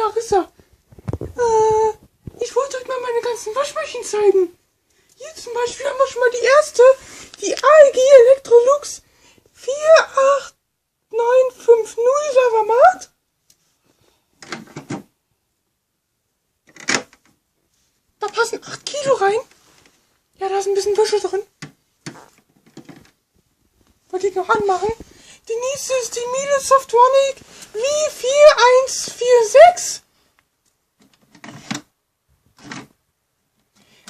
Larissa. Ich wollte euch mal meine ganzen Waschmaschinen zeigen. Hier zum Beispiel haben wir schon mal die erste, die AEG Electrolux 48950 Savamat. Da passen 8 Kilo rein. Ja, da ist ein bisschen Wäsche drin. Wollte ich noch anmachen. Die nächste ist die Miele Softronic V4146.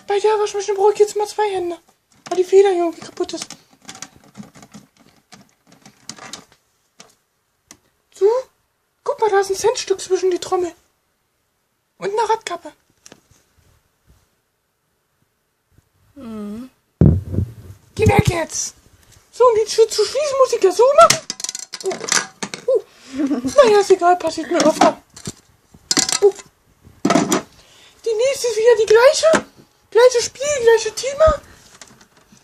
Bei der Waschmaschine brauche ich jetzt mal 2 Hände, weil die Feder hier irgendwie kaputt ist. So, guck mal, da ist ein Centstück zwischen die Trommel. Und eine Radkappe. Geh weg jetzt! So, um die Tür zu schließen, muss ich ja so machen. Naja, ist egal, passiert mir öfter. Die nächste ist wieder die gleiche. Gleiches Spiel, gleiche Thema.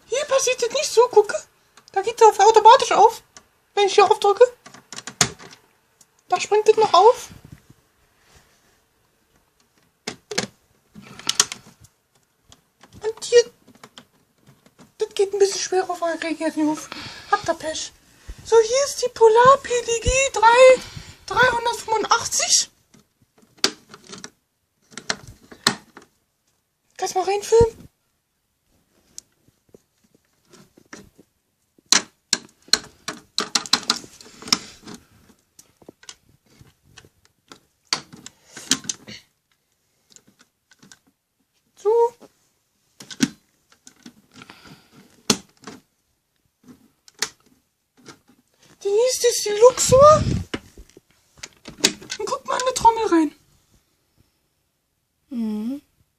Hier passiert das nicht so, gucke. Da geht es automatisch auf, wenn ich hier aufdrücke. Da springt das noch auf. Und hier, das geht ein bisschen schwer auf, aber kriege ich jetzt nicht auf. Habt ihr Pech. So, hier ist die Polar PDG 385. Kannst du mal reinfilmen? So. Die nächste ist die Luxor. Und guck mal in eine Trommel rein.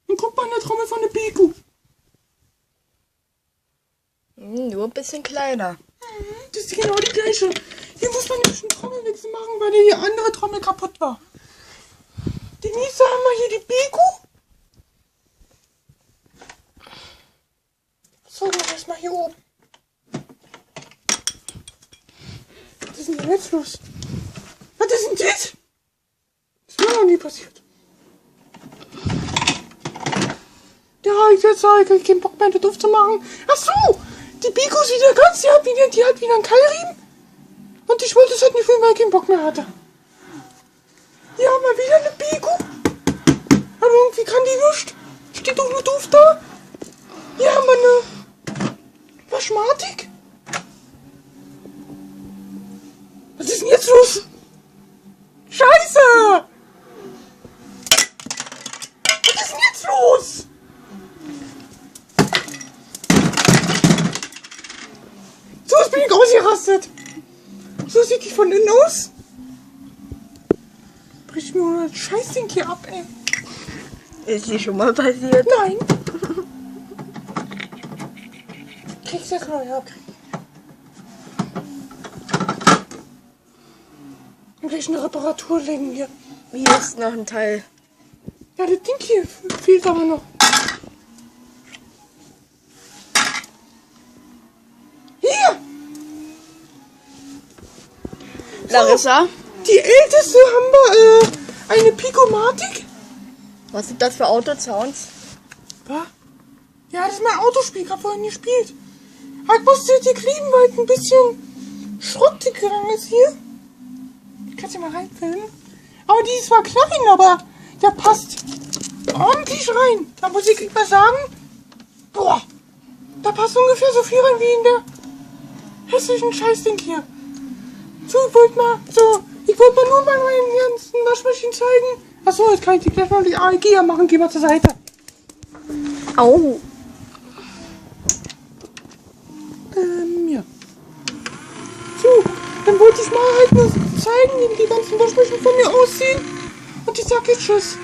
Und guck mal in der Trommel von der Beko. Nur ein bisschen kleiner. Das ist genau die gleiche. Hier muss man nämlich einen Trommelwechsel machen, weil die andere Trommel kaputt war. Die nächste haben wir hier die Beko. So, dann erstmal hier oben. Was ist denn jetzt los? Was ist denn das? Das ist mir noch nie passiert. Ja, jetzt habe ich keinen Bock mehr, das aufzumachen. Ach so, die Beko ist wieder ganz, die hat wieder einen Keilriemen. Und ich wollte es halt nicht filmen, weil ich keinen Bock mehr hatte. Hier haben wir wieder eine Beko. Aber irgendwie kann die nicht. Steht doch nur doof da. Hier haben wir eine Waschmatik. Was ist denn jetzt los? Scheiße! Was ist denn jetzt los? So, jetzt bin ich ausgerastet. So sieht die von innen aus. Bricht mir nur das Scheißding hier ab, ey. Ist dir schon mal passiert? Nein. Kriegst du das neu ab? Und gleich eine Reparatur legen hier. Hier ist noch ein Teil. Ja, das Ding hier fehlt aber noch. Hier! Larissa, Die älteste haben wir eine Picomatic. was sind das für Autosounds? Was? Ja, das ist mein Autospiel, ich hab vorhin gespielt. Aber ich musste die kleben, weil es ein bisschen schrottig gegangen ist hier. Kannst du mal reinfilmen? Aber die ist zwar klein, aber der passt ordentlich rein. Da muss ich mal sagen, boah, da passt ungefähr so viel rein wie in der hässlichen Scheißding hier. So, ich wollte mal nur mal meinen ganzen Waschmaschinen zeigen. Achso, jetzt kann ich gleich mal die AEG machen. Geh mal zur Seite. Au. Ja. So, dann wollte ich mal halt nur zeigen, wie die ganzen Waschmaschinen von mir aussehen. Und ich sag jetzt Tschüss.